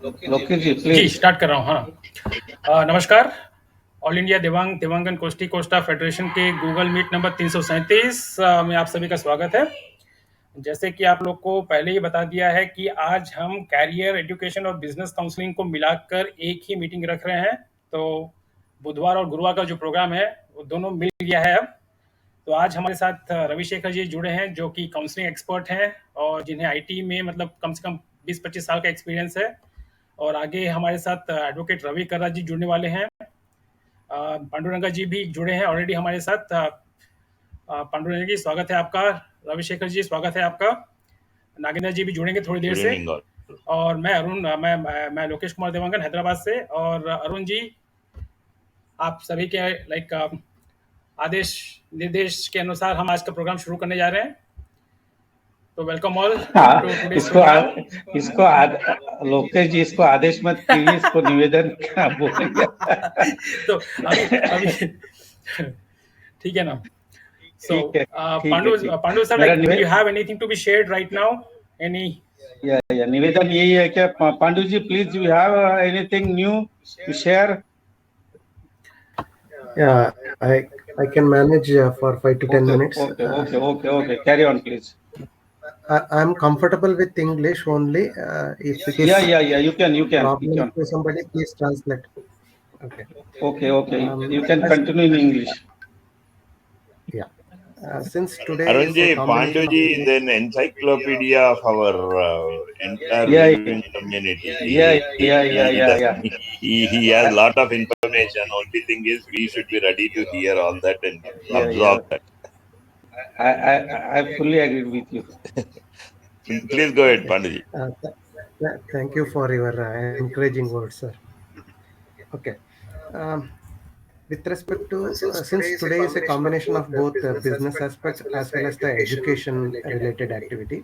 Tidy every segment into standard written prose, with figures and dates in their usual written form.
Lokesh ji ji please. Start कर रहा हूँ। हाँ, नमस्कार। All India Dewangan Koshti Koshta federation के गूगल मीट नंबर 337 में आप सभी का स्वागत है। जैसे कि आप लोग को पहले ही बता दिया है कि आज हम कैरियर एजुकेशन और बिजनेस काउंसलिंग को मिलाकर एक ही मीटिंग रख रहे हैं। तो बुधवार और गुरुवार का जो प्रोग्राम है वो दोनों मिल गया है अब। तो आज हमारे साथ रविशेखर जी जुड़े हैं जो कि काउंसलिंग एक्सपर्ट हैं और जिन्हें आईटी में मतलब कम से कम 20-25 साल का एक्सपीरियंस है। और आगे हमारे साथ एडवोकेट रवि कर्रा जी जुड़ने वाले हैं। पांडुरंगा जी भी जुड़े हैं ऑलरेडी हमारे साथ। पांडुरंगा जी स्वागत है आपका। रविशेखर जी स्वागत है आपका। नागेंद्र जी भी जुड़ेंगे थोड़ी देर से। और मैं अरुण मैं लोकेश कुमार देवांगन हैदराबाद से। और अरुण जी आप सभी के लाइक आदेश निर्देश के अनुसार हम आज का प्रोग्राम शुरू करने जा रहे हैं। तो welcome all to today's programme. Lokesh ji इसको आदेश मत कीजिए, इसको निवेदन क्या बोलेंगे। तो अभी ठीक है ना। So, Pandu sir, like, do you have anything to be shared right now? Any? निवेदन यही है कि Pandu ji please you have anything new to share? Yeah, I can manage for 5 to 10 minutes. Okay. Carry on, please. I'm comfortable with English only. If it is You can. problem to somebody, please translate. Okay. You can continue in English. Yeah. Since today Arunji, Panduji is an encyclopedia of our entire viewing community. Yeah. He has a lot of information. Only thing is we should be ready to hear all that and absorb that. I fully agree with you. Please go ahead, Panduji. Thank you for your encouraging words, sir. Okay. With respect to, since today is a combination of both the business aspect as well as the education related activity,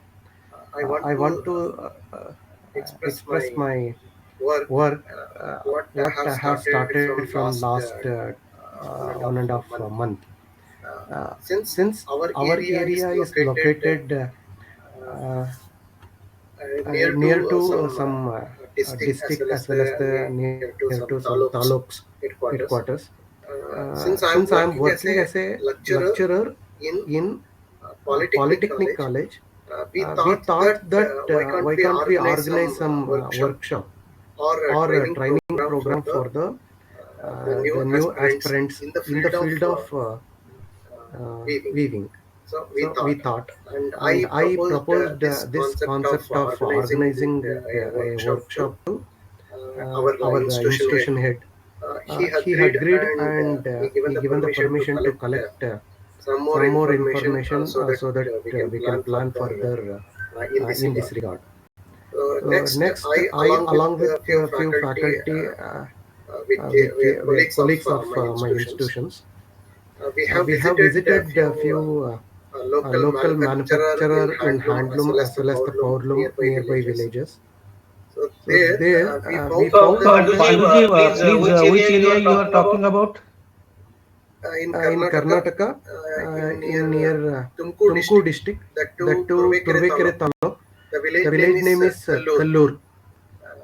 I want to express my work, what I have started from last 1.5 month. Since our area is located near to some district as well as the near to some taluks headquarters. Since I am working as a lecturer in Polytechnic College, we thought that why can't we organize some workshop or a training program for the new aspirants in the field of weaving. So we thought, and I proposed this concept of organizing a workshop to our institution head. He agreed and he given the permission to collect some more information so that we can plan further in this regard. Next, I along with a few faculty with colleagues of my institutions, we have visited a few local manufacturer in handloom as well as the powerloom nearby villages. So there we found Panduji, please, which area you are talking about? In Karnataka, in near Tumkur district, that to Turvekere Taluk. The village name is Kallur.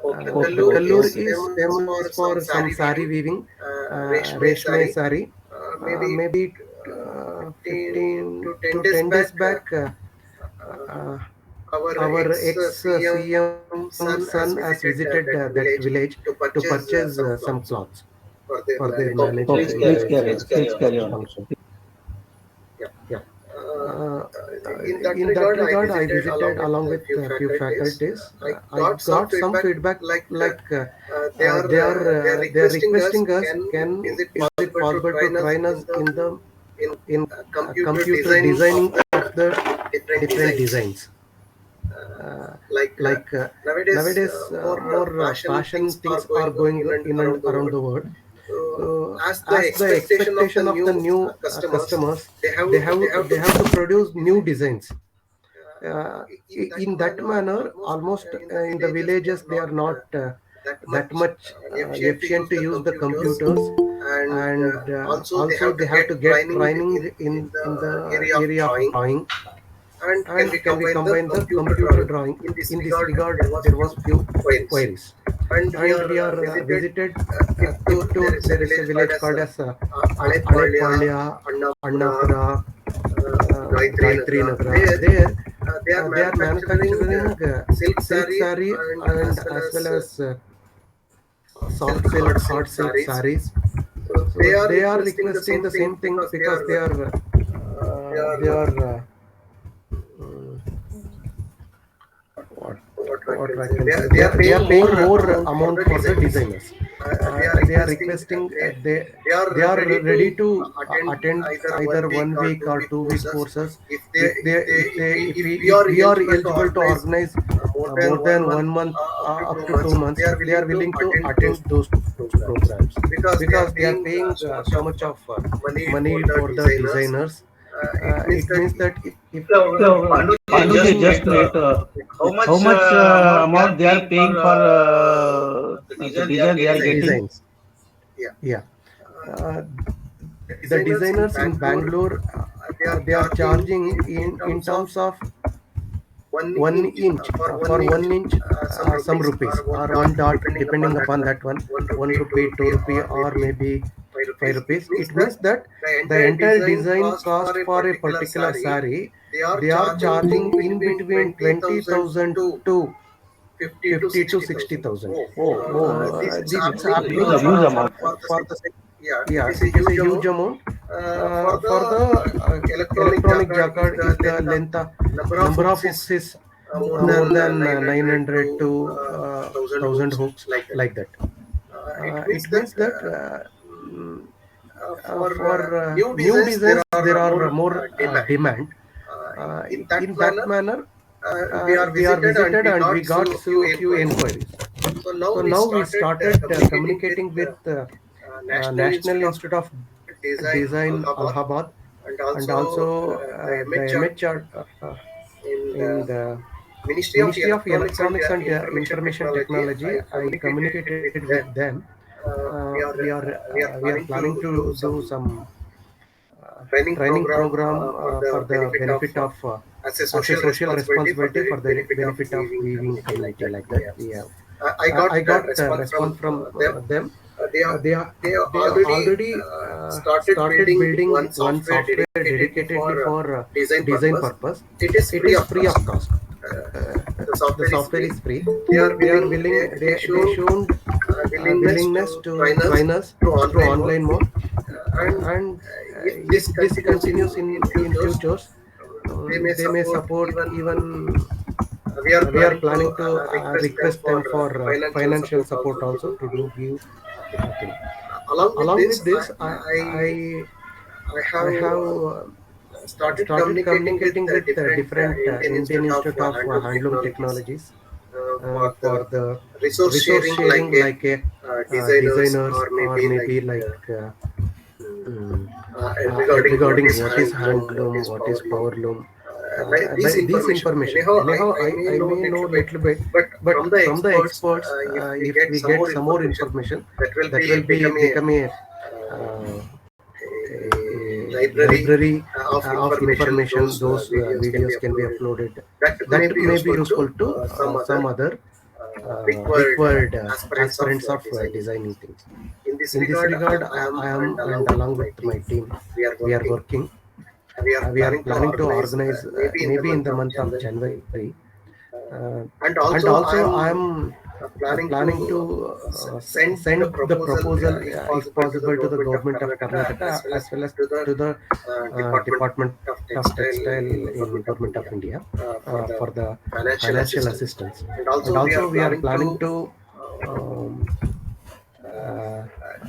Kallur is famous for some sari weaving, Reshme sari. Maybe 15 to 10 days back, our ex-CM son has visited that village to purchase some cloths for their management. Please carry on. Yeah. In that regard, I visited along with a few faculties. I got some feedback like they are requesting us, is it possible to train us in computer designing of the different designs. Nowadays more fashion things are going in and around the world. As the expectation of the new customers, they have to produce new designs. In that manner, almost in the villages they are not that much efficient to use the computers, and also they have to get training in the area of drawing. And can we combine the computer drawing? In this regard, there was few queries. and we are visited Tiptur. There is a village called as Alepalya, Annapura, Gayatri Nagara. There they are manufacturing silk saree and as well as soft silk, hard silk sarees. So they are requesting the same thing because they are what I can say. They are paying more amount for the designers. They are requesting. They are ready to attend either 1 week or 2 week courses. If we are eligible to organize more than 1 month up to 2 months, they are willing to attend those programs because they are paying so much of money for the designers. It means that if Panduji, just wait. How much amount they are paying for the design they are getting? designs, yeah, the designers in Bangalore, they are charging in terms of 1 inch for 1 inch some rupees or 1 dot, depending upon that one, 1 rupee, 2 rupee, or maybe 5 rupees. It means that the entire design cost for a particular saree, they are charging in between 20,000 to 50 to 60,000. This is happening Huge amount. for the this is a huge amount. For the electronic jacquard, is the length, number of hooks is more than 900 to 1000 hooks, like that. It means that for new designs there are more demand. In that manner, we are visited and we got few inquiries. So now we started communicating with National Institute of Design, Allahabad, and also the MHR in the Ministry of Electronics and Information Technology. I communicated with them. We are planning to do some training program for the benefit of as a social responsibility for the benefit of weaving community, like that. I got response from them. They already started building one software dedicatedly for design purpose. It is free of cost. The software is free. They shown willingness to train us through online mode, and if this continues in futures, they may support even. We are planning to request them for financial support also to do give thing. Along with this, I have started communicating with different Indian Institute of Handloom Technologies for the resource sharing, like designers, or maybe like regarding what is handloom, what is powerloom. This information. Anyhow, I may know little bit, but from the experts, if we get some more information, that will become a library of information. Those videos can be uploaded. That may be useful to some other required aspirants of designing things. In this regard, I am, and along with my team, we are working. We are planning to organize maybe in the month of January, and also I am planning to send the proposal, if possible, to the government of Karnataka as well as to the Department of Textile in Government of India for the financial assistance. And also we are planning to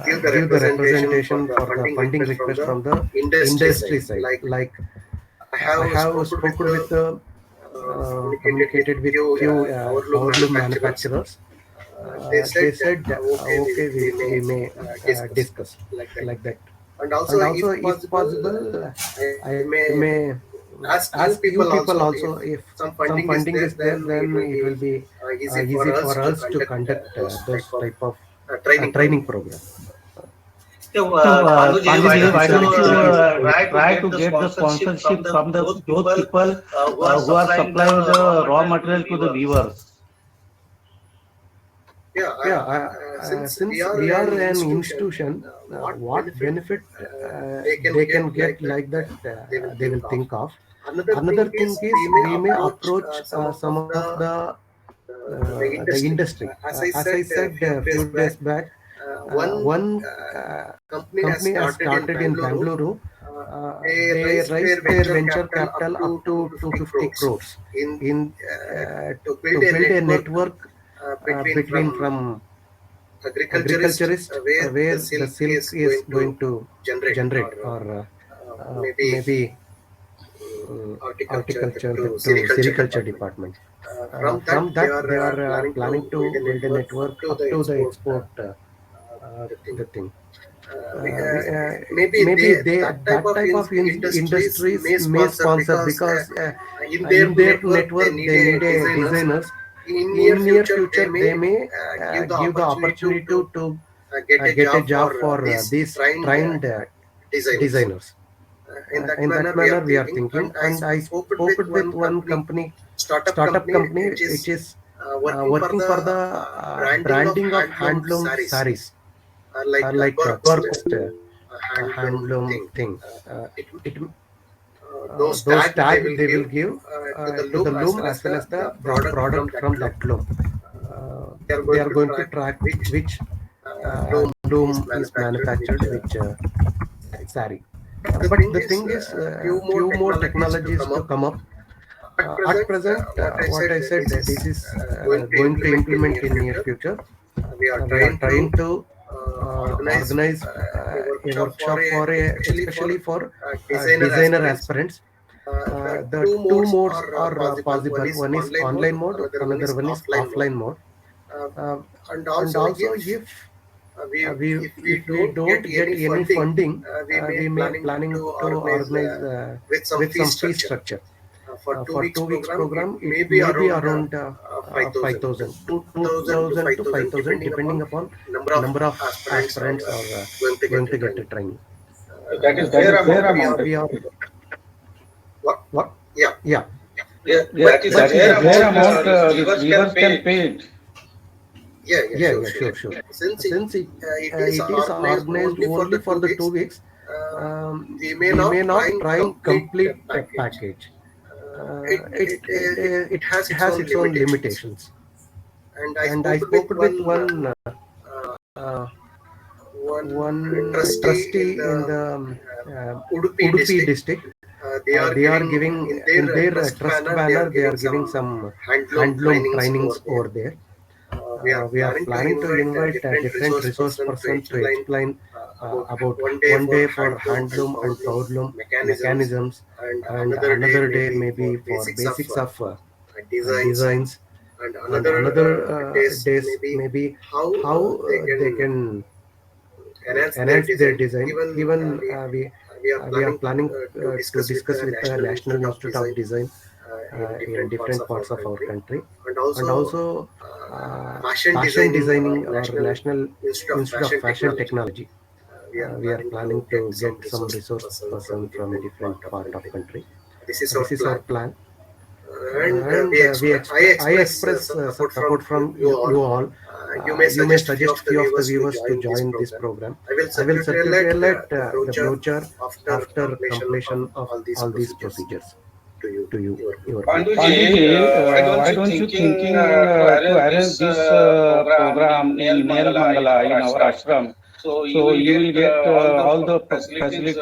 give the representation for the funding request from the industry side. Like I have spoken with communicated with few powerloom manufacturers. They said okay, we may discuss like that. And also if possible, I may ask few people also, if some funding is there, then it will be easy for us to conduct those type of training program. So, Panduji, why don't you try to get the sponsorship from those people who are supplying the raw material to the weavers? Since we are an institution, what benefit they can get like that they will think of. Another thing is we may approach some of the industry. As I said a few days back, one company has started in Bangalore. They raised their venture capital up to 250 crores in to build a network between from agriculturists where the silk is going to generate, or maybe horticulture to sericulture department. From that, they are planning to build a network up to the export the thing. Maybe that type of industries may sponsor, because in their network they need a designers. In near future, they may give the opportunity to get a job for these trained designers. In that manner, we are thinking. And I spoke with one company, startup company, which is working for the branding of handloom saris, like purposed handloom thing. Those tags they will give to the loom as well as the product from that loom. They are going to track which loom is manufactured, which sari. But the thing is, few more technologies to come up. At present, what I said, this is going to implement in near future. We are trying to organize a workshop for especially for designer aspirants. The two modes are possible. One is online mode, another one is offline mode. And also, if we don't get any funding, we may planning to organize with some fee structure. For 2 weeks program, it may be around 5,000, 2,000 to 5,000, depending upon number of aspirants are going to get the training. That is fair amount. We are what? Yeah. That is a fair amount which viewers can pay it. Yeah, sure. Since it is organized only for the 2 weeks, we may not try complete package. It has its own limitations. And I spoke with one trustee in the Udupi district. They are giving in their trust banner. They are giving some handloom trainings over there. We are planning to invite different resource persons to explain about one day for handloom and proudloom mechanisms, and another day maybe for basics of designs, and another days maybe how they can enhance their design. Even we are planning to discuss with the National Institute of Design in different parts of our country, and also fashion designing or National Institute of Fashion Technology. We are planning to get some resource person from a different part of country. This is our plan. And I express support from you all. You may suggest few of the viewers to join this program. I will circulate the brochure after completion of all these procedures to you. Pandiji, why don't you thinking to arrange this program in Nirmangala in our ashram? So you will get all the facilities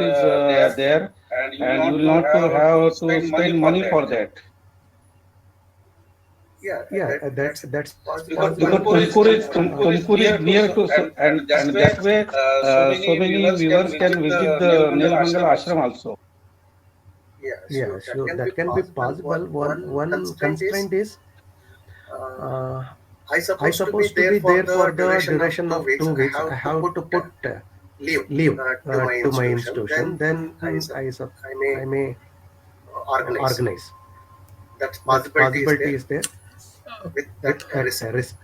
there, and you will not have to spend money for that. Yeah, that's Because Tumkur is near to, and that way so many viewers can visit the Nirmangala ashram also. Yeah, sure. That can be possible. One constraint is I supposed to be there for the duration of 2 weeks. I have to put leave to my institution. Then I may organize. That possibility is there with that risk.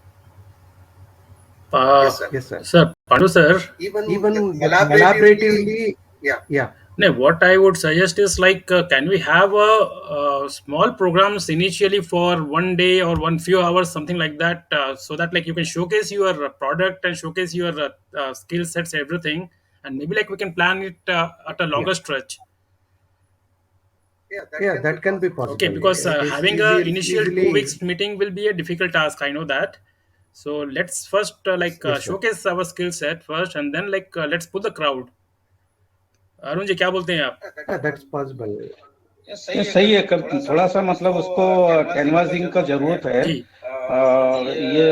Yes, sir. Sir, Pandu sir. Even collaboratively, yeah. No, what I would suggest is like, can we have small programs initially for one day or one few hours, something like that, so that like you can showcase your product and showcase your skill sets, everything, and maybe like we can plan it at a Yeah, longer stretch. yeah, that can be Okay, possible. because It is having a initial two easily. weeks meeting will be a difficult task. I know that. So let's first Yes, sir. showcase our skill set first, and then like let's pull the crowd. Arun ji क्या बोलते हैं आप? That's possible. ये सही है थोड़ा सा मतलब उसको कैनवासिंग का जरूरत है जी ये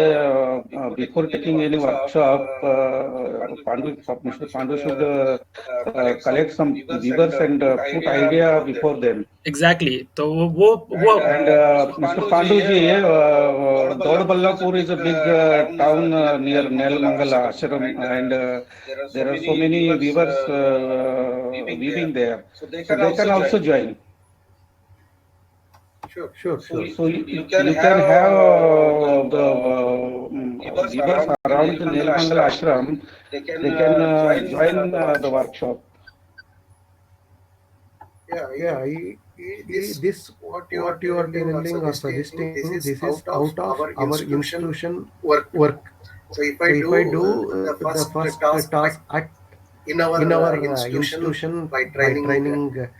before taking any workshop mister Pandu should collect some viewers and put idea before them exactly तो वो and Mr. Panduji, Dodballapur is a big town near Nelmangala Ashram, and there are so many weavers weaving there, so they can also join. Sure. So you can have the weavers around the Nelmangala Ashram. They can join the workshop. Yeah, this what you are telling or suggesting, this is out of our institution work. So if I do the first task in our institution by training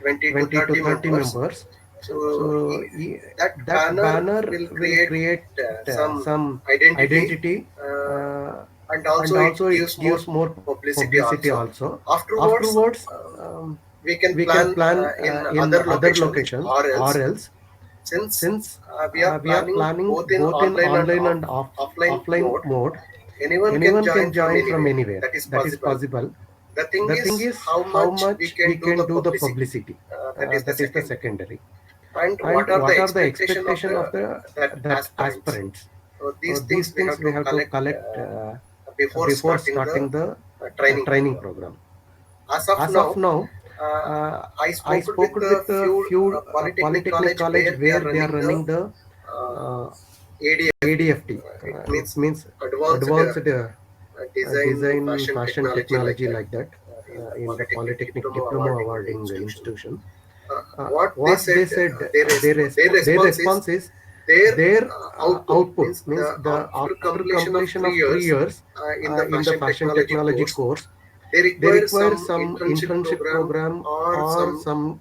20 to 30 members, so that banner will create some identity, and also it gives more publicity also. Afterwards, we can plan in other locations, or else since we are planning both in online and offline mode, anyone can join from anywhere. That is possible. The thing is how much we can do the publicity. That is the secondary. And what are the expectation of the aspirants? So these things we have to collect before starting the training program. As of now, I spoke with a few polytechnic college where they are running the ADFT. It means advanced design fashion technology like that in the Polytechnic Diploma Awarding Institution. What they said, their response is their output means the after completion of 3 years in the fashion technology course, they require some internship program or some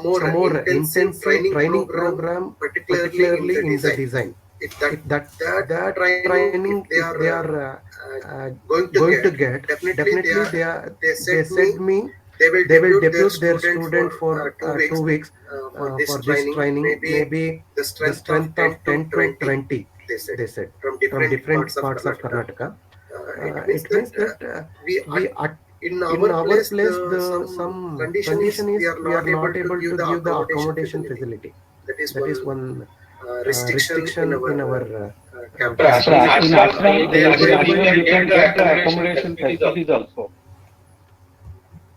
more intensive training program, particularly in the design. If that training if they are going to get, definitely they said me they will debut their student for 2 weeks for this training, maybe the strength of 10 to 20, they said, from different parts of Karnataka. It means that we in our place some condition is we are not able to give the accommodation facility. That is one restriction in our campus. In Ashram, you can get the accommodation facilities also.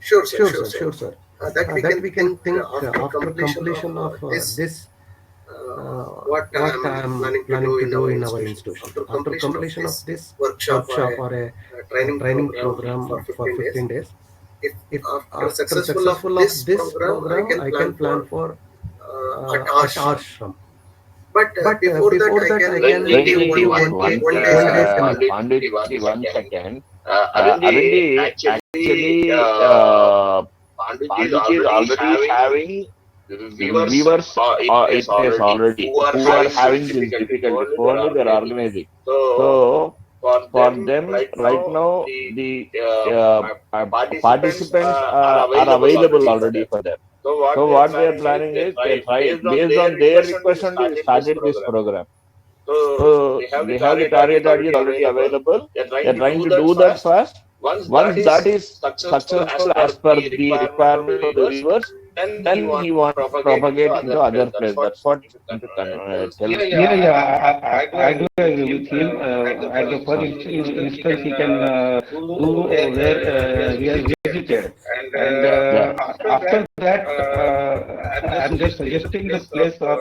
Sure, sir. That we can think after completion of this, what I am planning to do in our institution. After completion of this workshop or a training program for 15 days, if after successful of this program, I can plan for at ashram. But before that, I can give one day. Pandit, 1 second. Arindi, actually, Pandit is already having viewers. It is already who are having this difficulty. Only they are organizing. So for them right now, the participants are available already for them. So what we are planning is they try based on their request only we started this program. So they have the target audience already available. They are trying to do that first. Once that is successful as per the requirement of the viewers, then he wants to propagate into other places. That's what you can tell. I do agree with him. At the first instance, he can do where we are visited, and after that, I'm just suggesting the place of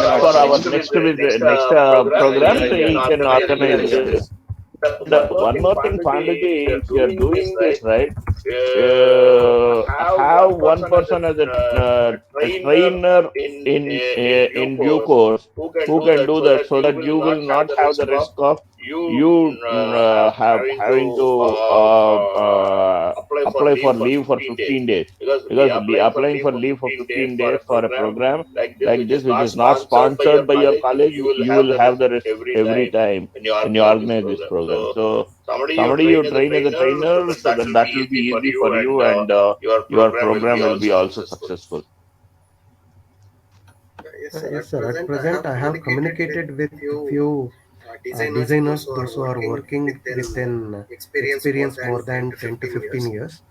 for our next program, so he can organize this. One more thing, Panduji, if you are doing this right, have one person as a trainer in due course who can do that, so that you will not have the risk of you having to apply for leave for 15 days, because applying for leave for 15 days for a program like this, which is not sponsored by your college, you will have the risk every time when you organize this program. So somebody you train as a trainer, so that will be easy for you, and your program will be also successful. Yes, sir. At present, I have communicated with few designers, those who are working with an experience more than 10 to 15 years.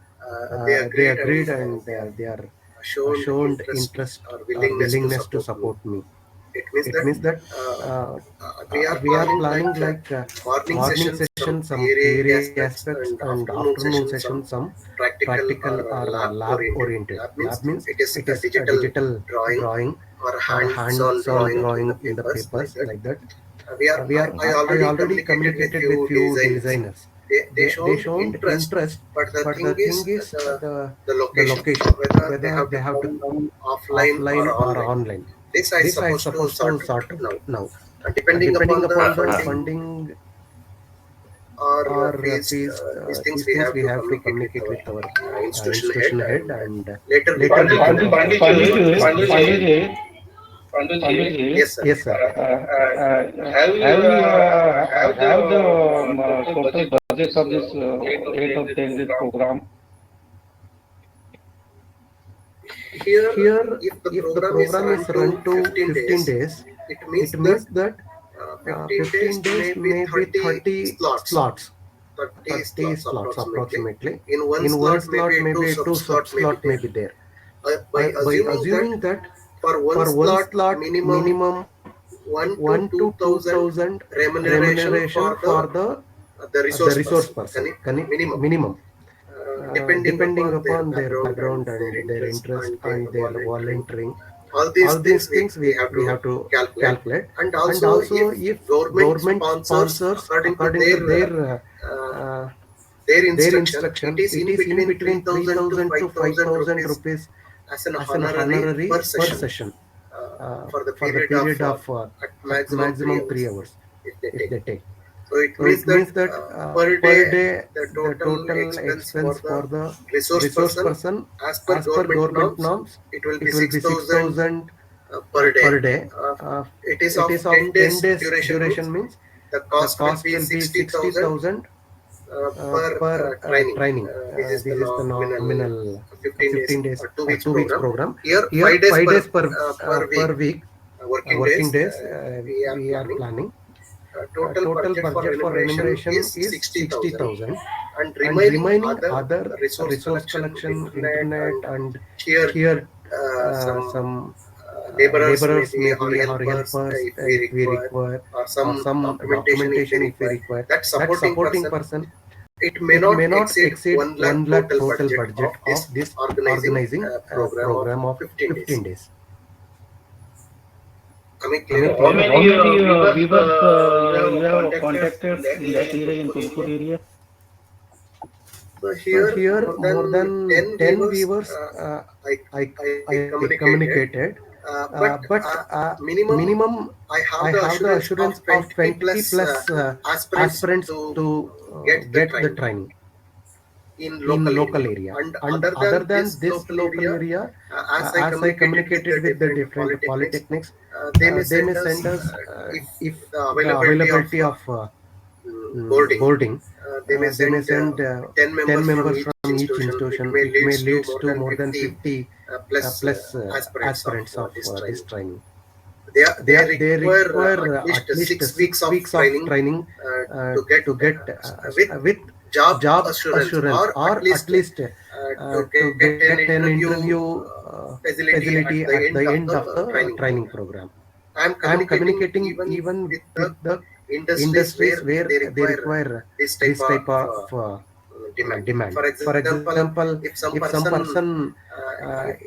They agreed, and they are shown interest or willingness to support me. It means that we are planning like morning session, some theory aspects, and afternoon session, some practical or lab oriented. Lab means it is a digital drawing or hands-on drawing in the papers, like that. I already communicated with few designers. They shown interest, but the thing is the location, whether they have to come offline or online. This I supposed to sort out now. Depending upon the funding or fees, these things we have to communicate with our institution head, and later we can. Pandit, Yes, sir. have the total budget of this 8 of 10 this program? Here, if the program is run to 15 days, it means that 15 days may be 30 slots. 30 slots approximately. In one slot, maybe two slot may be there. By assuming that for one slot minimum 1 to 2,000 remuneration for the resource person, minimum. Depending upon their background and their interest and their volunteering, all these things we have to calculate. And also if government sponsors according to their instruction, it is in between 3,000 to 5,000 rupees as an honorary per session for the period of at maximum 3 hours if they take. So it means that per day the total expense for the resource person as per government norms, it will be 6,000 per day. It is of 10 days duration, means the cost will be 60,000 per training. This is the nominal 15 days or 2 weeks program. Here 5 days per week working days we are planning. Total budget for remuneration is 60,000, and remaining other resource collection, internet, and here some laborers may be or helpers if we require, or some documentation if we require. That supporting person, it may not exceed 1 lakh total budget of this organizing program of 15 days. How many viewers you have contacted in that area, in Tumkur area? So here more than 10 viewers I communicated, but minimum I have the assurance of 20 plus aspirants to get the training in local area. And other than this local area, as I communicated with the different polytechnics, they may send us if the availability of boarding, they may send 10 members from each institution. It may lead to more than 50 plus aspirants of this training. They require at least 6 weeks of training to get with job assurance, or at least to get an interview facility at the end of the training program. I am communicating even with the industries where they require this type of demand. For example, if some person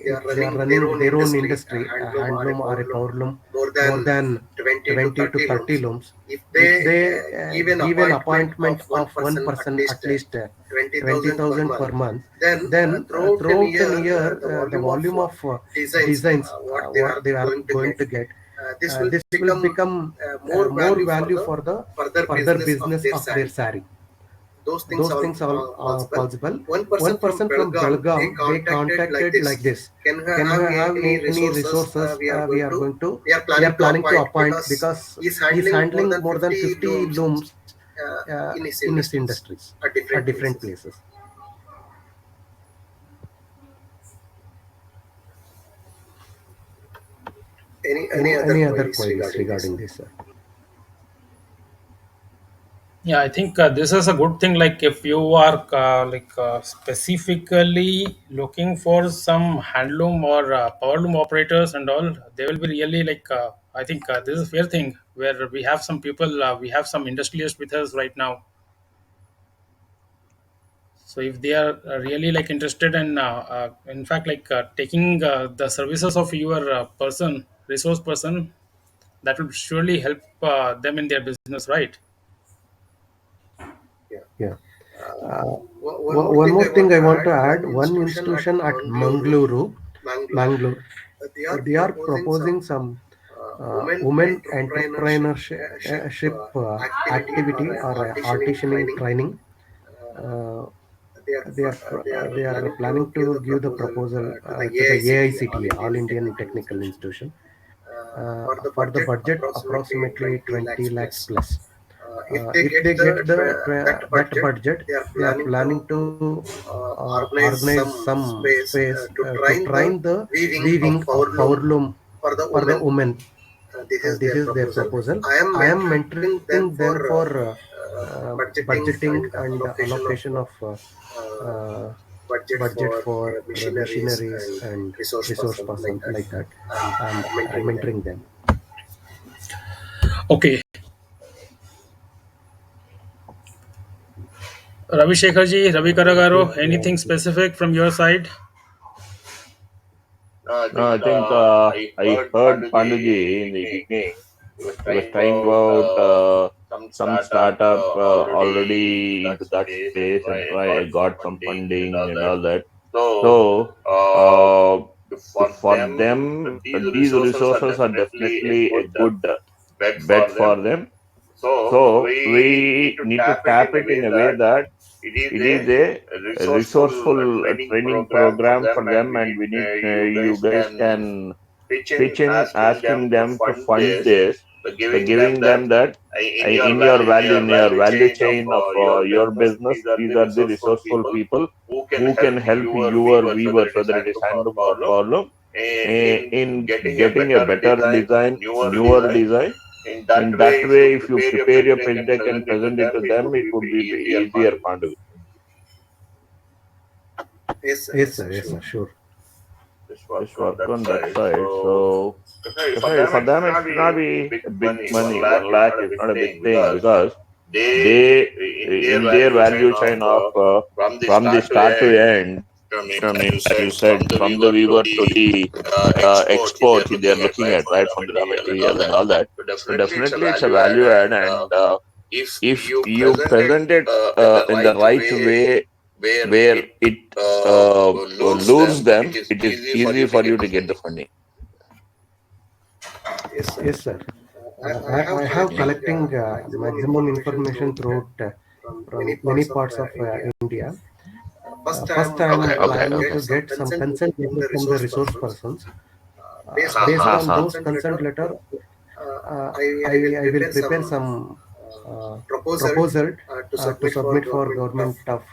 they are running their own industry, handloom or a powerloom, more than 20 to 30 looms. If they give an appointment of one person at least 20,000 per month, then throughout the year, the volume of designs what they are going to get, this will become more value for the further business of their sari. Those things are possible. One person from Belgaum, they contacted like this: can we have any resources? We are planning to appoint, because he's handling more than 50 looms in his industries at different places. Any other queries regarding this, sir? Yeah, I think this is a good thing. Like if you are specifically looking for some handloom or powerloom operators and all, they will be really I think this is a fair thing where we have some people, we have some industrialists with us right now. So if they are really interested in fact taking the services of your resource person, that will surely help them in their business, right? Yeah. One more thing I want to add. One institution at Mangalore, they are proposing some women entrepreneurship activity or artisanal training. They are planning to give the proposal to the AICTE, All Indian Technical Institution, for the budget approximately 20 lakhs plus. If they get that budget, they are planning to organize some space to train the weaving of powerloom for the women. This is their proposal. I am mentoring them for budgeting and allocation of budget for machineries and resource person like that. I'm mentoring them. Okay. Ravi Shekhar ji, Ravi Karagaro, anything specific from your side? No, I think I heard Panduji in the beginning. He was trying about some startup already into that space and try got some funding and all that. So for them, these resources are definitely a good bet for them. So we need to tap it in a way that it is a resourceful training program for them, and we need you guys can pitch in asking them to fund this by giving them that in your value chain of your business, these are the resourceful people who can help your weaver, whether it is handloom or powerloom, in getting a better design, newer design. In that way, if you prepare your pitch deck and present it to them, it would be easier, Pandu. Yes, sir, sure. Just work on that side. So for them, it should not be a big money. 1 lakh is not a big thing, because they in their value chain of from the start to end. I mean, as you said, from the weaver to the export, they are looking at, right, from the raw material and all that. So definitely, it's a value add, and if you present it in the right way, where it lures them, it is easy for you to get the funding. Yes, sir. I have collecting maximum information throughout from many parts of India. First, I am planning to get some consent letter from the resource persons. Based on those consent letter, I will prepare some proposal to submit for government of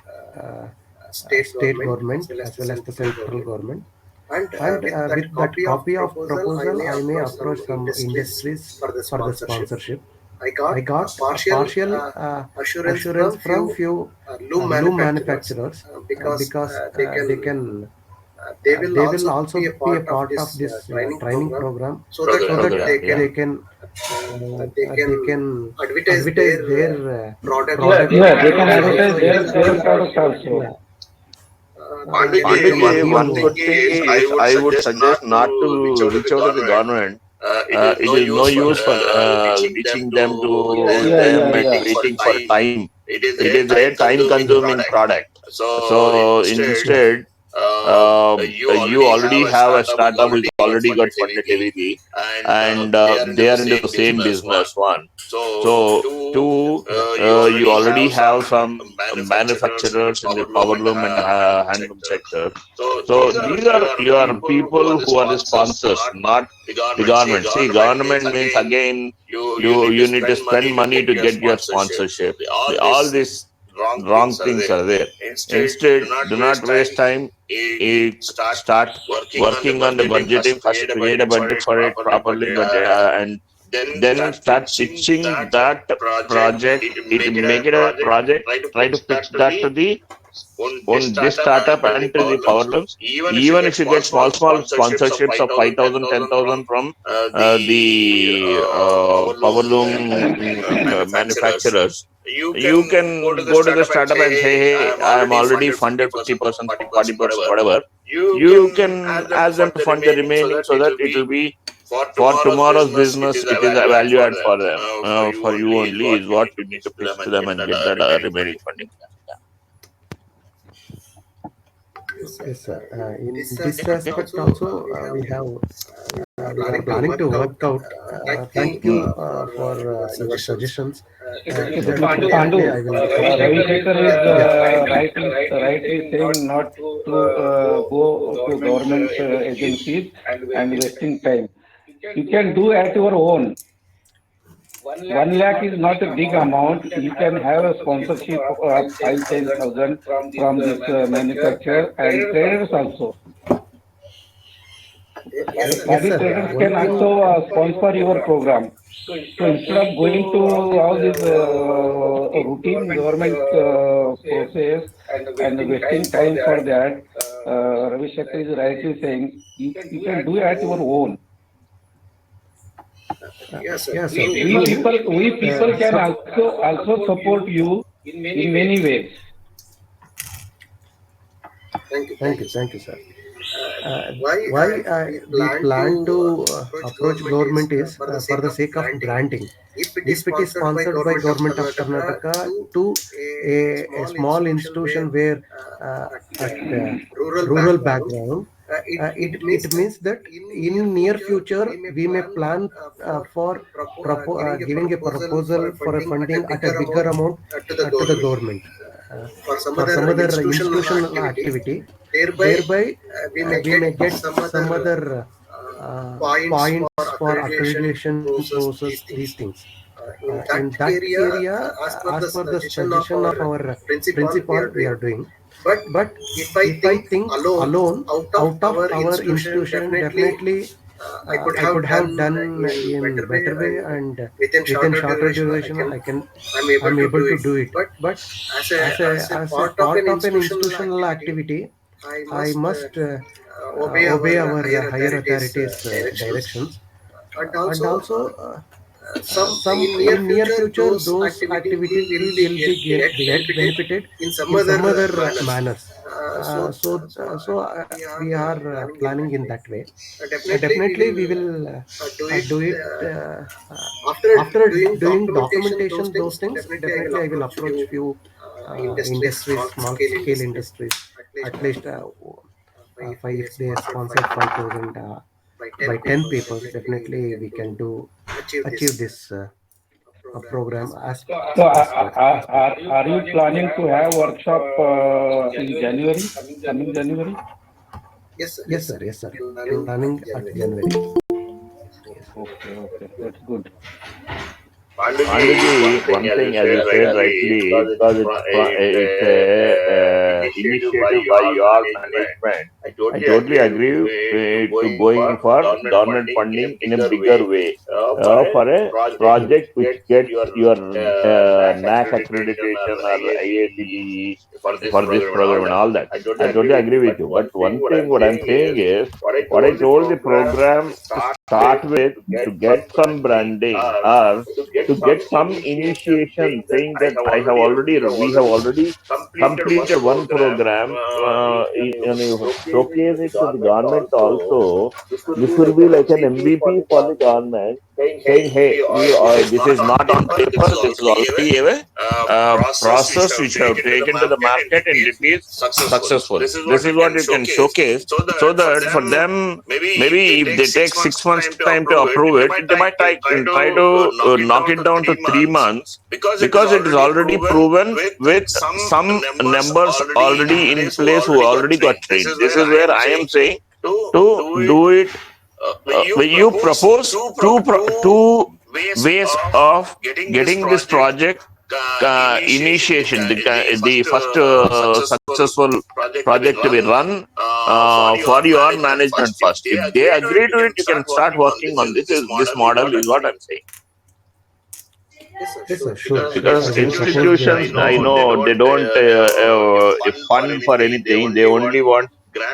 state government as well as the central government. And with that copy of proposal, I may approach some industries for the sponsorship. I got partial assurance from few loom manufacturers because they will also be a part of this training program, so that they can advertise their product. Yeah, they can advertise their product also. Pandiji, one good thing is I would suggest not to reach out to the government. it is no use for reaching them to Yeah, them yeah, and yeah. waiting for time. It is a time-consuming product. So instead, you already have a startup which already got funded heavily, and they are into the same business one. So two, you already have some manufacturers in the power loom and handloom sector. So these are your people who are the sponsors, not the government. See, government means again you need to spend money to get your sponsorship. All these wrong things are there. Instead, do not waste time. Start working on the budgeting. First, create a budget for it properly, and then start pitching that project. It make it a project. Try to pitch that to the on this startup and to the power looms. Even if you get small sponsorships of 5,000, 10,000 from the power loom manufacturers, you can go to the startup and say, hey, I'm already funded 50%, 40%, whatever. You can ask them to fund the remaining so that it will be for tomorrow's business. It is a value add for them. For you only is what you need to pitch to them and get that remaining funding. Yes, sir. In this aspect also, we are planning to work out. Thank you for your suggestions. Definitely, Pandu, I will. Ravi Shankar is Yeah. rightly saying not to go to government agencies and wasting time. You can do at your own. 1 lakh is not a big amount. You can have a sponsorship of 5,000-10,000 from this manufacturer and traders also. Yes, Body sir. traders One can thing. also sponsor your program. So instead of going to all this routine government process and wasting time for that, Ravi Shankar is rightly saying you can do at your own. Yes, sir. We people can also support you in many ways. Thank you, sir. Why we plan to approach government is for the sake of branding. If it is sponsored by government of Karnataka to a small institution where at rural background, it means that in near future we may plan for giving a proposal for a funding at a bigger amount to the government for some other institutional activity. Thereby, we may get some other points for accreditation process, these things. In that area, as per the suggestion of our principal, we are doing. But if I think alone, out of our institution, definitely I could have done in better way and within shorter duration. I'm able to do it. But as a part of an institutional activity, I must obey our higher authorities' directions, and also some in near future those activities will be get benefited in some other manners. We are planning in that way. Definitely we will do it after doing documentation. Those things definitely I will approach few industries, small scale industries, at least if they sponsored 5,000 by 10 people, definitely we can achieve this program as So are you planning to have workshop in January, coming January? Yes, sir. Planning at January. Okay, that's good. Panduji, one thing as you said rightly, because it's a initiative by your management. I totally agree to going for government funding in a bigger way for a project which gets your NAC accreditation or IATBE for this program and all that. I totally agree with you. But one thing what I'm saying is, what I told the program to start with to get some branding or to get some initiation, saying that we have already completed one program, showcase it to the government also, this will be like an MVP for the government, saying, hey, this is not on paper, this is already a process which you have taken to the market and it is successful. This is what you can showcase so that for them, maybe if they take 6 months time to approve it, they might try to knock it down to 3 months because it is already proven with some numbers already in place who already got trained. This is where I am saying to do it. You propose two ways of getting this project initiation, the first successful project to be run for your management first. If they agree to it, you can start working on this. This model is what I'm saying. Yes, sir, sure. Because I will propose institutions, I know they don't fund for anything. They only want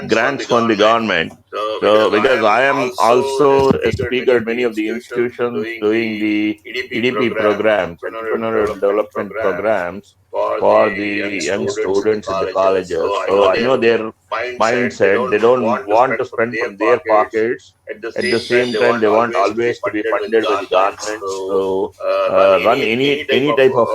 grants from the government. So, because I am also a speaker at many of the institutions doing the EDP programs, entrepreneurial development programs for the young students in the colleges. So I know their mindset. They don't want to spend from their pockets. At the same time, they want always to be funded by the government. So run any type of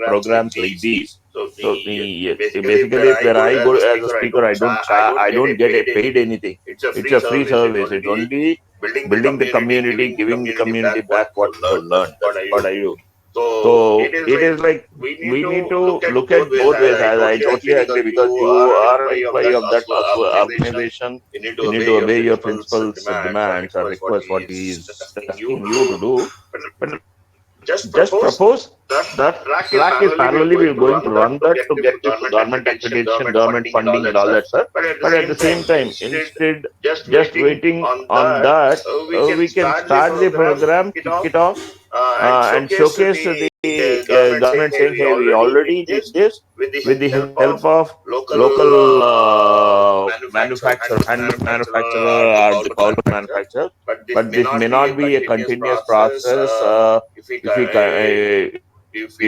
programs like these. So basically, where I go as a speaker, I don't get paid anything. It's a free service. It's only building the community, giving the community back what we have learned. That's what I do. So it is like we need to look at both ways. As I totally agree, because you are an employee of that organization. You need to obey your principal's demands or request what he is asking you to do. But just propose that track is parallelly we're going to run that to get this government accreditation, government funding and all that stuff. But at the same time, instead just waiting on that, we can start the program, kick it off, and showcase to the government saying, hey, we already did this with the help of local manufacturer or the power manufacturer. But this may not be a continuous process. If we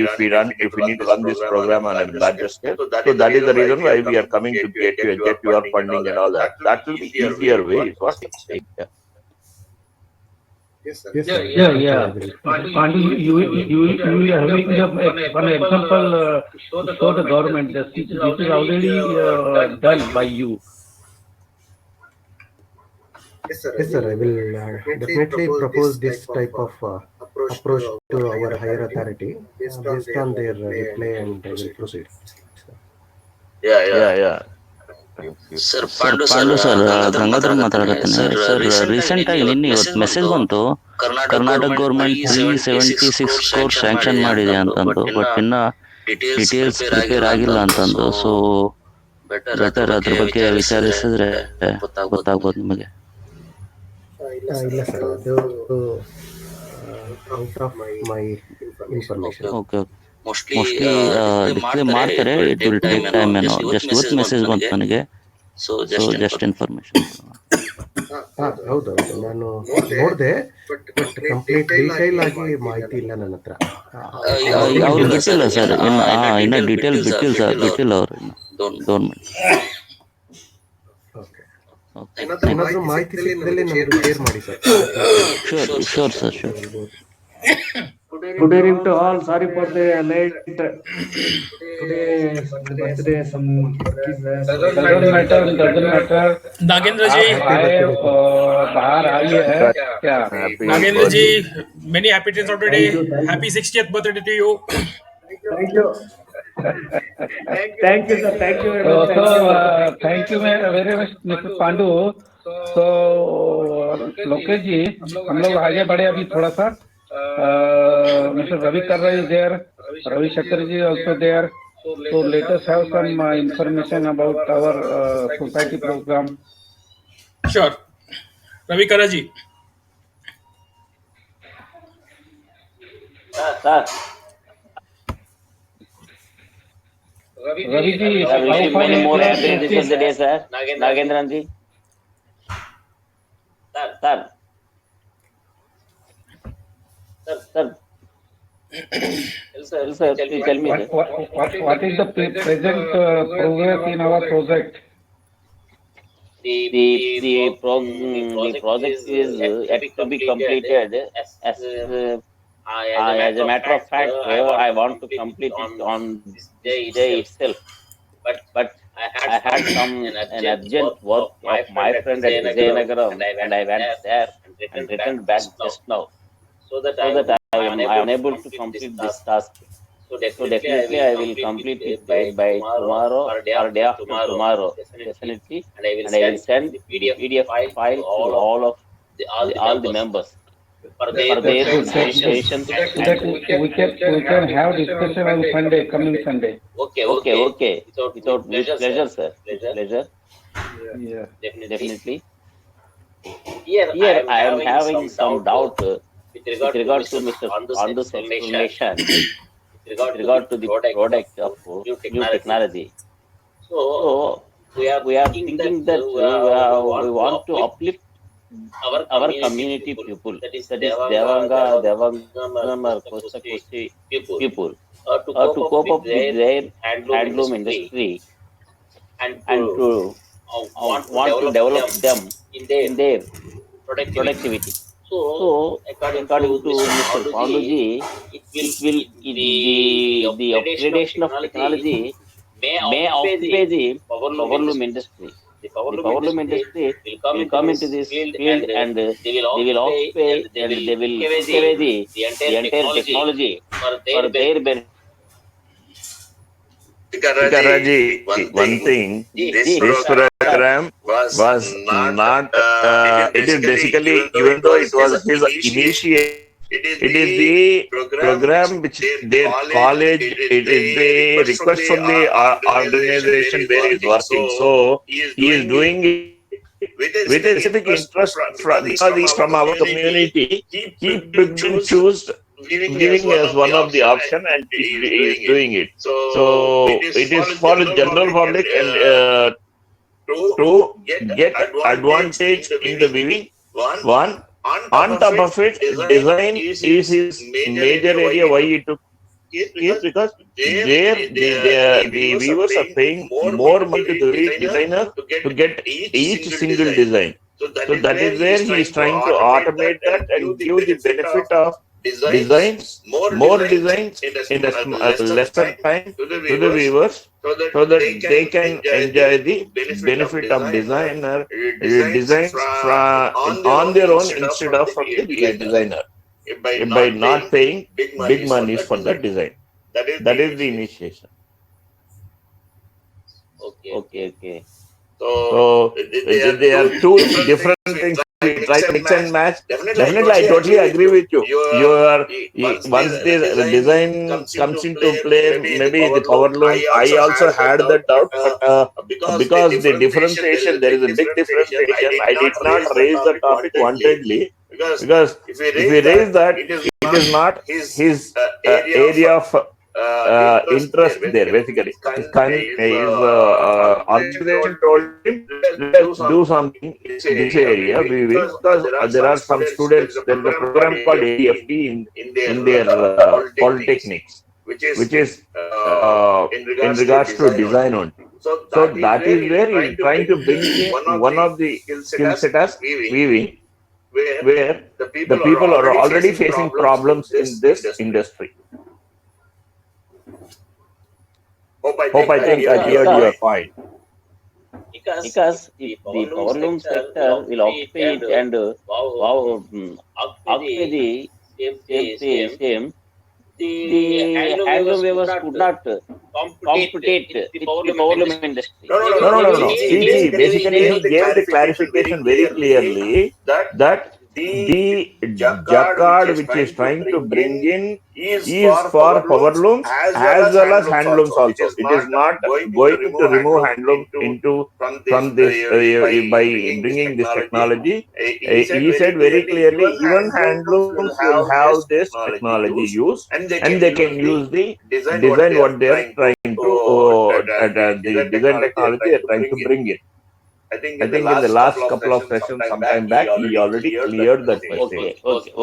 need to run this program on a larger scale, so that is the reason why we are coming to get your funding and all that. That will be easier way, is what I'm saying. Yeah. Yes, sir. Yeah. Pandu, you are having one example to show the government that this is already done by you. Yes, sir. I will definitely propose this type of approach to our higher authority based on their reply, and I will proceed. Yeah. Sir Pandu sir Gangadhar ಮಾತಾಡಕತ್ತೇನೆ sir. Recent ಆಗಿ ನಿನ್ನೆ ಇವತ್ತು message ಬಂತು, Karnataka government 376 crores sanction ಮಾಡಿದೆ ಅಂತಂದು, but ಇನ್ನ details prepare ಆಗಿಲ್ಲ ಅಂತಂದು. ಸೊ ಬೆಟರ್ ಅದ್ರ ಬಗ್ಗೆ ವಿಚಾರಿಸಿದ್ರೆ ಗೊತ್ತಾಗ್ಬೋದು ನಿಮಗೆ. ಇಲ್ಲ ಸರ್, ಅದು out of my information. Okay mostly display ಮಾಡ್ತಾರೆ, ಇಟ್ ವಿಲ್ ಟೇಕ್ ಟೈಮ್ ಏನೋ. ಜಸ್ಟ್ ಇವತ್ತು ಮೆಸೇಜ್ ಬಂತು ನನಗೆ, ಸೊ ಜಸ್ಟ್ ಇನ್ಫಾರ್ಮೇಶನ್. ಹೌದು, ನಾನು ನೋಡಿದೆ, ಬಟ್ ಕಂಪ್ಲೀಟ್ ಡೀಟೇಲ್ ಆಗಿ ಮಾಹಿತಿ ಇಲ್ಲ ನನ್ನ ಹತ್ರ. ಅವ್ರು ಬಿಟ್ಟಿಲ್ಲ ಸರ್, ಇನ್ನ ಡೀಟೇಲ್ ಬಿಟ್ಟಿಲ್ಲ ಅವರು ಗೌರ್ಮೆಂಟ್. ಏನಾದರೂ ಮಾಹಿತಿ ಸಿಕ್ಕದಲ್ಲಿ ನಮಗೆ ಶೇರ್ ಮಾಡಿ sir. Sure sir, sure. Good evening to all. Sorry for the late. Today birthday. Some doesn't matter. Nagendra ji बाहर आई है क्या? नागेंद्र जी, many happy returns of today. Happy 60th birthday to you. Thank you. Thank you, sir. Thank you very much. Thank you very much, Mr. Pandu. So Lokesh जी, हम लोग आगे बढ़े अभी थोड़ा सा. Mr. Ravi Karra is there, Ravi Shankar ji also there. So let us have some information about our society program. Sure. Ravi Karra ji. Sir. Ravi ji, many more happy returns of the day, sir. Nagendran ji. Sir. Sir, please tell me. What is the present progress in our project? the project is yet to be completed. As as a matter of fact, I want to complete it on this day itself. But I had some an urgent work of my friend at Vijayanagaram, and I went there and returned back just now, so that I am unable to complete this task. So definitely I will complete it by tomorrow or day after tomorrow, definitely, and I will send the PDF file to all the members for their suggestions. So that we can have discussion on Sunday, coming Sunday. Okay. With pleasure, sir. With pleasure, Yeah. definitely. Here I am having some doubt with regard to Mr. Pandu's explanation with regard to the product of new technology. So we are thinking that we want to uplift our community people, that is Devangam or Costa Costi people, to cope up with their handloom industry and to want to develop them in their productivity. So, according to Mr. Panduji, the upgradation of technology may occupy the powerloom industry. The powerloom industry will come into this field, and they will occupy and they will carry the entire technology for their benefit. Tikaraji, one thing, this program was not, it is basically, even though it was his initiative, it is the program which their college, it is the request from the organization where he is working. So he is doing it with a specific interest because he is from our community. He picked and chose giving us one of the option, and he is doing it. So it is for the general public and to get advantage in the viewing. One, on top of it, design is his major area. Why he took is because there the viewers are paying more money to the designer to get each single design. So that is where he is trying to automate that and give the benefit of designs, more designs in a lesser time to the viewers, so that they can enjoy the benefit of designer designs on their own instead of from the designer, by not paying big monies for the design. That is the initiation. Okay. So they are two different things. We try to mix and match. Definitely, I totally agree with you. You are once the design comes into play, maybe the power loom. I also had that doubt, but because the differentiation, there is a big differentiation. I did not raise the topic wantedly, because if we raise that, it is not his area of interest there. Basically, his organization told him, let's do something in this area. We will, because there are some students. There is a program called ADFT in their polytechnics, which is in regards to design only. So that is where he is trying to bring in one of the skill set as weaving, where the people are already facing problems in this industry. Hope I think I heard your point. Because if the powerloom sector will occupy it and occupy the same, the handloom weavers could not compete with the powerloom industry. No. See, basically, he gave the clarification very clearly that the jacquard which is trying to bring in is for power looms as well as handlooms also. It is not going to remove handloom from this by bringing this technology. He said very clearly, even handlooms will have this technology used, and they can use the design what they are trying to the design technology they are trying to bring in. I think in the last couple of sessions, sometime back, he already cleared that question. Okay.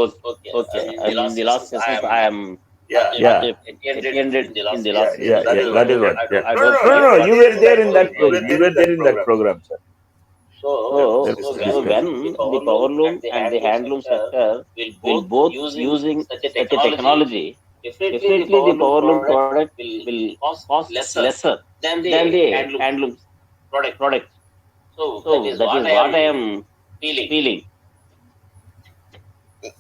In the last sessions, I am attended in the last. That is what. No, you were there in that program. You were there in that program, sir. So when the power loom and the handloom sector will both using such a technology, definitely the power loom product will cost lesser than the handloom product. So that is what I am feeling.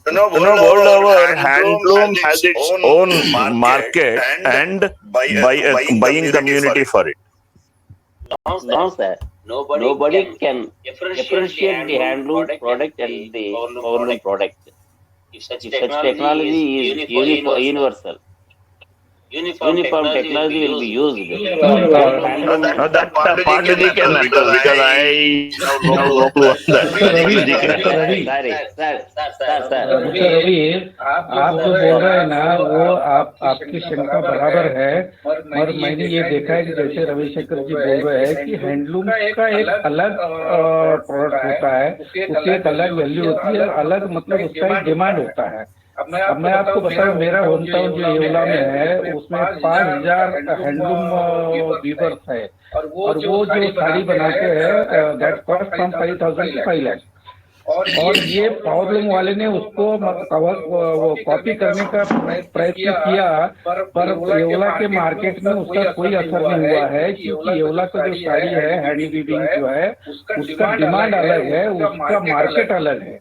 World over, handloom has its own market and buying community for it. Now, sir, nobody can differentiate the handloom product and the power loom product. If such technology is universal, uniform technology will be used. Both handloom. That Panduji can answer because I have no clue on that. Panduji can answer. Sir. Mister Ravi, आप जो बोल रहे हैं ना वो आपकी शंका बराबर है, और मैंने ये देखा है कि जैसे रविशंकर जी बोल रहे हैं कि हैंडलूम का एक अलग प्रोडक्ट होता है, उसकी एक अलग वैल्यू होती है, अलग मतलब उसका एक डिमांड होता है। अब मैं आपको बताऊं, मेरा होम टाउन जो येवला में है उसमें 5000 हैंडलूम वीवर्स है, और वो जो साड़ी बनाते हैं that cost from 5000 to 5 lakh. और ये प्रॉब्लम वाले ने उसको कॉपी करने का प्रयत्न किया, पर येवला के मार्केट में उसका कोई असर नहीं हुआ है, क्योंकि येवला का जो साड़ी है हैंडी वीविंग जो है उसका डिमांड अलग है, उसका मार्केट अलग है।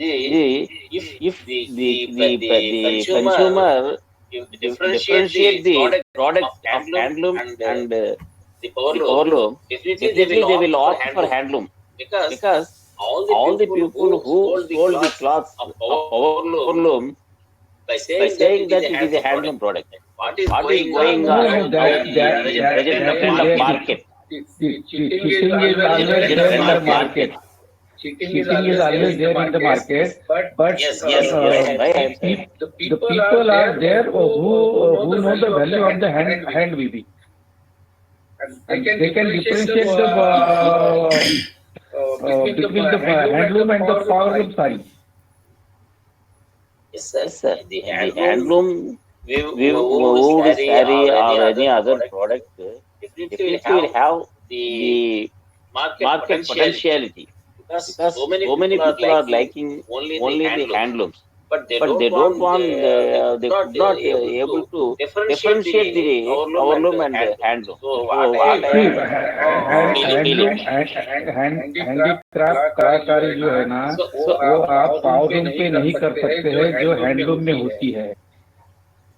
If the consumer differentiate the product of handloom and the power loom, definitely they will opt for handloom, because all the people who sold the cloths of power loom by saying that it is a handloom product. What is going on in the present market? Cheating is always there in the market. Cheating is always there in the market, but the people are there who know the value of the hand weaving, and they can differentiate between the handloom and the power loom saree. Yes, sir. The handloom wood saree or any other product definitely will have the market potentiality, because so many people are liking only the handlooms, but they don't want they could not able to differentiate the power loom and the handloom. So what handicraft कलाकारी जो है ना वो आप power loom पे नहीं कर सकते हैं जो हैंडलूम में होती है।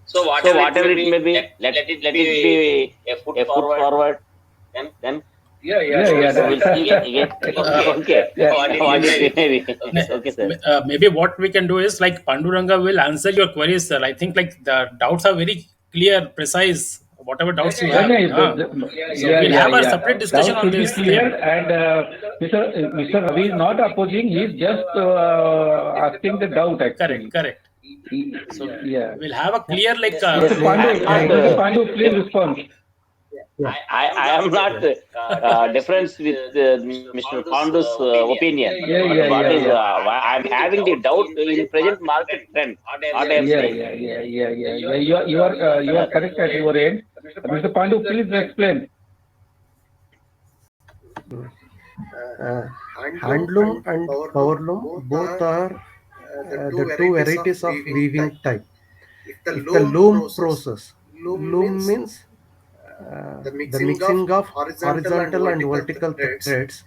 So whatever it may be, let it be a foot forward. Then we'll see again. Okay. Okay, sir. Maybe what we can do is, like, Panduranga will answer your queries, sir. I think like the doubts are very clear, precise. Whatever doubts you have, we'll have a separate discussion on this. Clear, and Mr. Ravi is not opposing; he is just asking the doubt. Actually. Correct. So we'll have a clear Mr. Pandu, please respond. I am not difference with Mr. Pandu's opinion. I am having the doubt in present market trend. You are correct at your end. Mr. Pandu, please explain. Handloom and power loom both are the two varieties of weaving type. If the loom process, loom means the mixing of horizontal and vertical threads,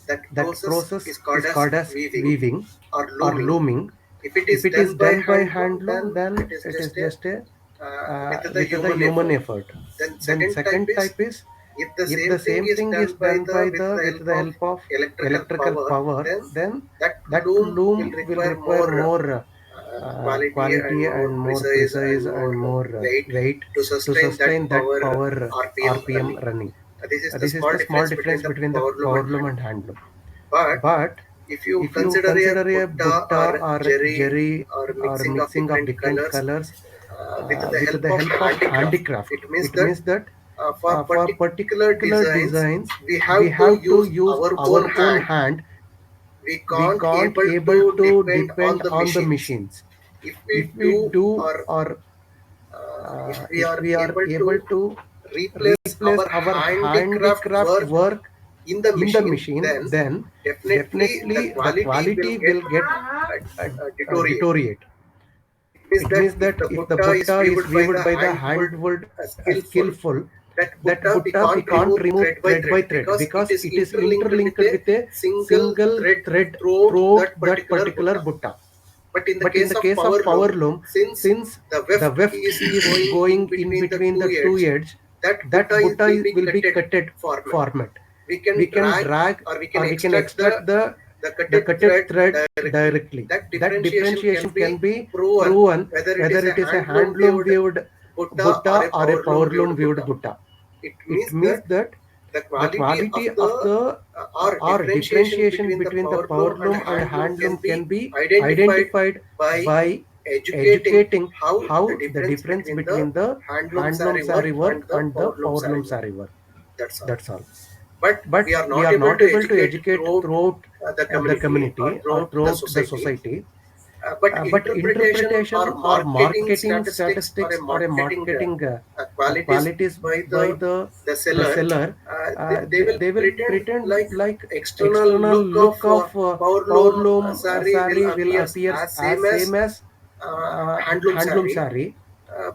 that process is called as weaving or looming. If it is done by handloom, then it is just a with the human effort. Then second type is, if the same thing is done with the help of electrical power, then that loom will require more quality and more precise and more weight to sustain that power RPM running. This is the small difference between the power loom and handloom. But if you consider a butta or jerry or mixing of different colors with the help of handicraft, it means that for particular designs we have to use our own hand. We can't able to depend on the machines. If we are able to replace our handicraft work in the machine, then definitely the quality will get deteriorate. It means that if the Buddha is weaved by the hand-wood skillful, that Buddha we can't remove thread by thread because it is interlinked with a single thread throughout that particular Buddha. But in the case of power loom, since the weft is going in between the two edges, that Buddha will be cutted format. We can drag or we can extract the cutted thread directly. That differentiation can be proven whether it is a handloom weaved Buddha or a power loom weaved Buddha. It means that the quality of the or differentiation between the power loom and handloom can be identified by educating how the difference between the handloom saree work and the power loom saree work. That's all. But we are not able to educate throughout the community or throughout the society. But interpretation or marketing statistics or a marketing qualities by the seller, they will pretend like external look of power loom saree will appear as same as handloom saree.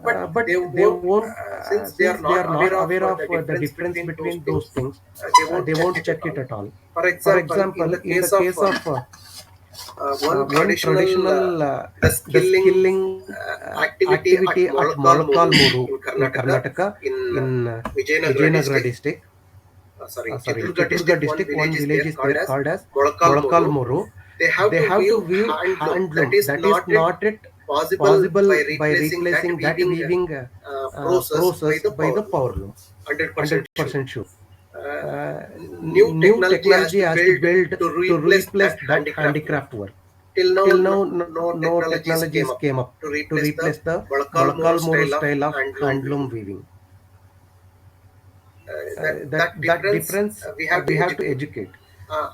But they won't, since they are not aware of the difference between those things, they won't check it at all. For example, in the case of one traditional the skilling activity at Molalkalmuru in Karnataka, in Vijayanagara district. Chittorgarh district, one village is there called as Molalkalmuru. They have to weave handloom. That is not it possible by replacing that weaving process by the power loom. 100% sure. New technology has to build to replace that handicraft work. Till now, no technologies came up to replace the Molalkalmuru style of handloom weaving. That difference we have to educate.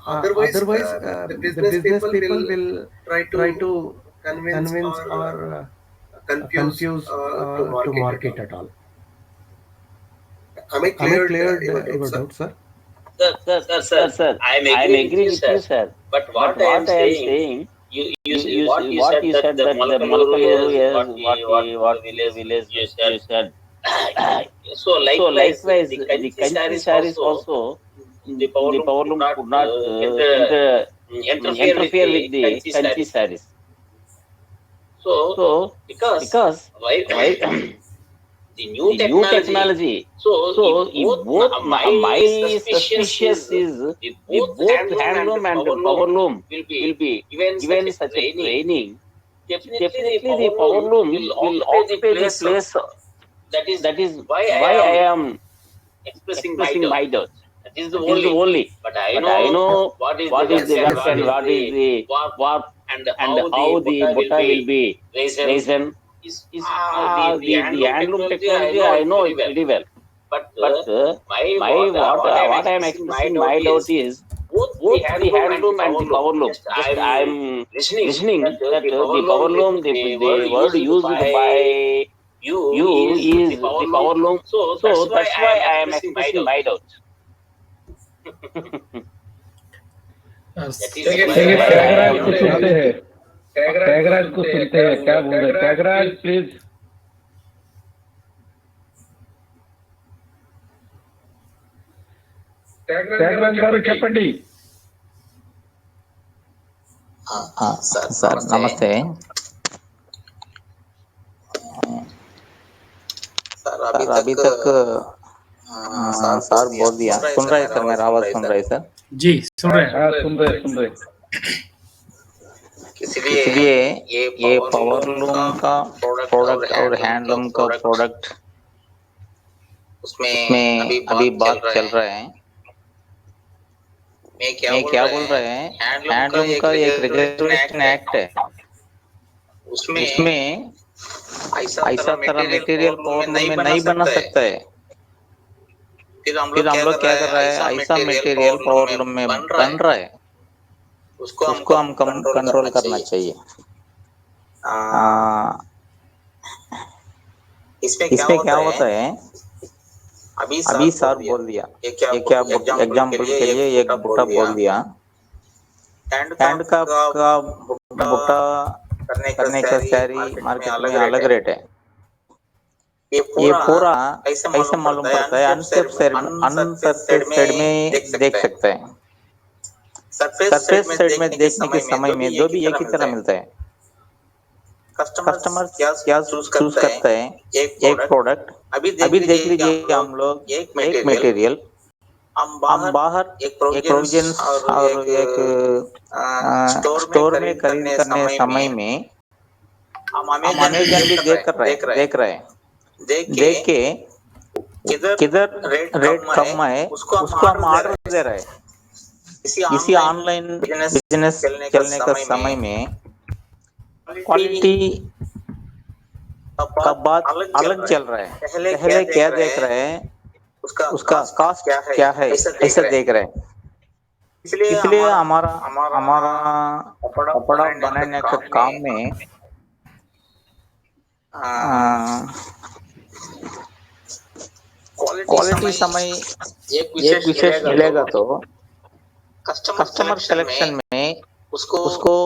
Otherwise, the business people will try to convince or confuse to market at all. Am I cleared your doubt, sir? Sir, I am agree with you, sir. But what I am saying, what you said that the Molalkalmuru is what village you said. So likewise, the Kanchi sarees also, the power loom could not interfere with the Kanchi sarees. So because why the new technology. So if both my suspicious is if both handloom and power loom will be given such a training, definitely the power loom will occupy the place. That is why I am expressing my doubt. That is the only. But I know what is the weft and what is the warp and how the Buddha will be risen. The handloom technology I know it pretty well. But what I am expressing my doubt is both the handloom and the power loom. Just I am listening that the power loom, the word used by you is the power loom. So that's why I am expressing my doubt. Tyagaraja को सुनते हैं, त्यागराज को सुनते हैं, क्या बोल रहे हैं त्यागराज, प्लीज. त्यागराज गारू చెప్పండి. सर नमस्ते. सर अभी तक सर बोल दिया. सुन रहे सर, मेरा आवाज सुन रहे सर? जी सुन रहे हैं. सुन रहे. इसलिए ये पावर लूम का प्रोडक्ट और हैंडलूम का प्रोडक्ट उसमें अभी बात चल रहा है. मैं क्या बोल रहे हैं, हैंडलूम का एक रेगुलेशन एक्ट है. उसमें ऐसा तरह मटेरियल पावर लूम में नहीं बना सकता है. फिर हम लोग क्या कर रहे हैं, ऐसा मटेरियल पावर लूम में बन रहा है, उसको हम कंट्रोल करना चाहिए. इसमें क्या होता है, अभी सर बोल दिया, ये क्या एग्जाम्पल के लिए एक बुट्टा बोल दिया, हैंड का बुट्टा करने का सैरी मार्केट में अलग रेट है। ये पूरा कैसे मालूम पड़ता है? अनसर्फेस साइड में देख सकते हैं। सरफेस साइड में देखने के समय में जो भी एक ही तरह मिलता है। कस्टमर क्या चूज करता है? एक प्रोडक्ट। अभी देख लीजिए हम लोग एक मटेरियल हम बाहर एक प्रोविजंस और एक स्टोर में खरीद करने समय में हम अमेज़न भी देख रहे हैं। देख के किधर रेट कम है उसको हम ऑर्डर दे रहे हैं। इसी ऑनलाइन बिजनेस चलने का समय में क्वालिटी का बात अलग चल रहा है। पहले क्या देख रहे हैं? उसका कॉस्ट क्या है ऐसा देख रहे हैं। इसलिए हमारा कपड़ा बनाने का काम में क्वालिटी समय एक विशेष मिलेगा तो कस्टमर सिलेक्शन में उसको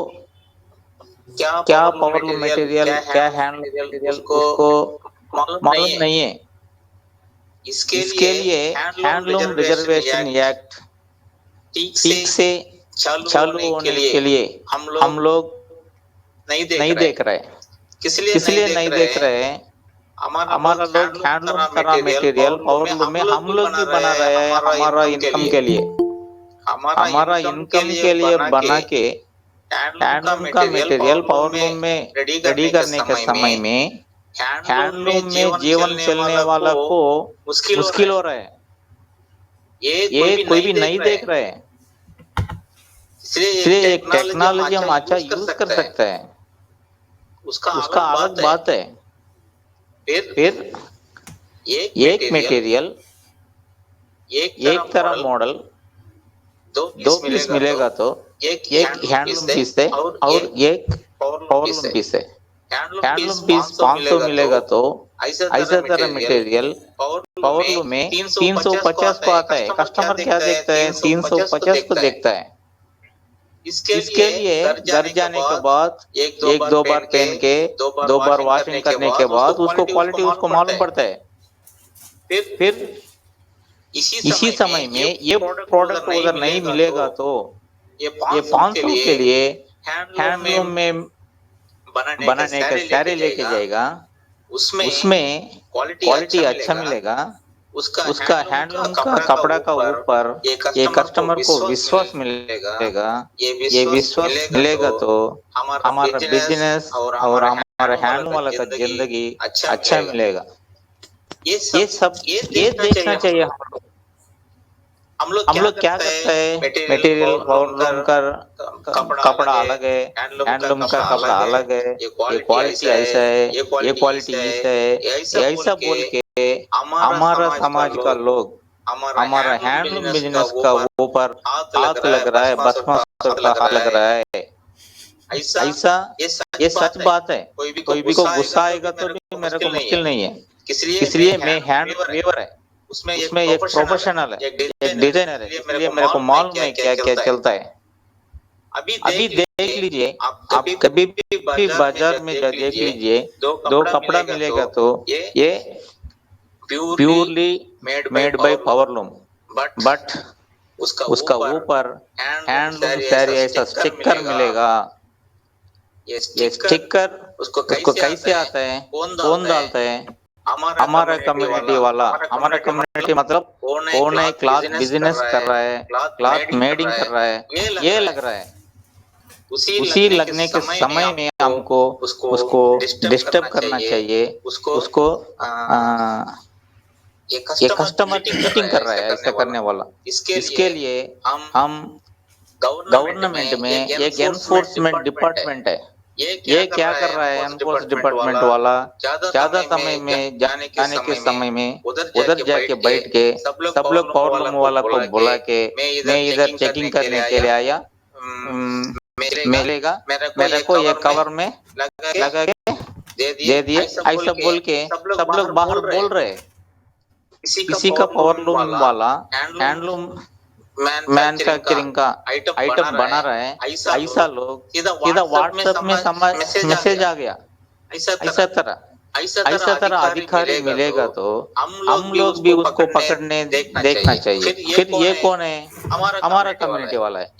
क्या पावरलूम मटेरियल, क्या हैंड मटेरियल उसको मालूम नहीं है। इसके लिए हैंडलूम रिजर्वेशन एक्ट ठीक से चालू होने के लिए हम लोग नहीं देख रहे। इसलिए नहीं देख रहे हैं, हमारा लोग हैंडलूम का मटेरियल पावरलूम में हम लोग भी बना रहे हैं हमारा इनकम के लिए। हमारा इनकम के लिए बना के हैंडलूम का मटेरियल पावरलूम में रेडी करने के समय में हैंडलूम में जीवन चलने वाला को मुश्किल हो रहा है। ये कोई भी नहीं देख रहे हैं। इसलिए एक टेक्नोलॉजी हम अच्छा यूज कर सकते हैं, उसका अलग बात है। फिर एक मटेरियल एक तरह मॉडल दो पीस मिलेगा तो एक हैंडलूम पीस है और एक पावरलूम पीस है। हैंडलूम पीस 500 मिलेगा तो ऐसा तरह मटेरियल पावरलूम में 350 को आता है। कस्टमर क्या देखता है? 350 को देखता है। इसके लिए घर जाने के बाद एक दो बार पहन के 2 बार वॉशिंग करने के बाद उसको क्वालिटी उसको मालूम पड़ता है। फिर इसी समय में ये प्रोडक्ट अगर नहीं मिलेगा तो ये 500 के लिए हैंडलूम में बनाने का सारे लेके जाएगा। उसमें क्वालिटी अच्छा मिलेगा। उसका हैंडलूम का कपड़ा का ऊपर ये कस्टमर को विश्वास मिलेगा। ये विश्वास मिलेगा तो हमारा बिजनेस और हमारा हैंडलूम वाला का जिंदगी अच्छा मिलेगा। ये देखना चाहिए। हम लोग क्या करते हैं? मटेरियल पावरलूम का कपड़ा अलग है, हैंडलूम का कपड़ा अलग है, ये क्वालिटी ऐसा है, ये क्वालिटी ऐसा है, ऐसा बोल के हमारा समाज का लोग हमारा हैंडलूम बिजनेस का ऊपर हाथ लग रहा है, भस्मासुर का हाथ लग रहा है। ऐसा ये सच बात है। कोई भी को गुस्सा आएगा तो भी मेरे को मुश्किल नहीं है। इसलिए मैं हैंडलूम वेवर है, उसमें एक प्रोफेशनल है, एक डिजाइनर है। इसलिए मेरे को मालूम है क्या क्या चलता है। अभी देख लीजिए, आप कभी भी बाजार में देख लीजिए, 2 कपड़ा मिलेगा तो ये purely made by powerloom, but उसका ऊपर हैंडलूम सारी ऐसा स्टिकर मिलेगा। ये स्टिकर उसको कैसे आता है? कौन डालता है? हमारा कम्युनिटी वाला। हमारा कम्युनिटी मतलब कौन है? क्लॉथ बिजनेस कर रहा है, क्लॉथ मेडिंग कर रहा है, ये लग रहा है। उसी लगने के समय में हमको उसको डिस्टर्ब करना चाहिए। उसको ये कस्टमर चीटिंग कर रहा है ऐसा करने वाला। इसके लिए हम गवर्नमेंट में एक एनफोर्समेंट डिपार्टमेंट है। ये क्या कर रहा है? एनफोर्स डिपार्टमेंट वाला ज्यादा समय में जाने के समय में उधर जाके बैठ के सब लोग पावरलूम वाला को बुला के मैं इधर चेकिंग करने के लिए आया, मिलेगा मेरे को ये कवर में लगा के दे दिए, ऐसा बोल के सब लोग बाहर बोल रहे हैं। किसी का पावरलूम वाला हैंडलूम मैन्युफैक्चरिंग का आइटम बना रहा है, ऐसा लोग सीधा व्हाट्सएप में मैसेज आ गया, ऐसा तरह अधिकारी मिलेगा तो हम लोग भी उसको पकड़ने देखना चाहिए। फिर ये कौन है? हमारा कम्युनिटी वाला है।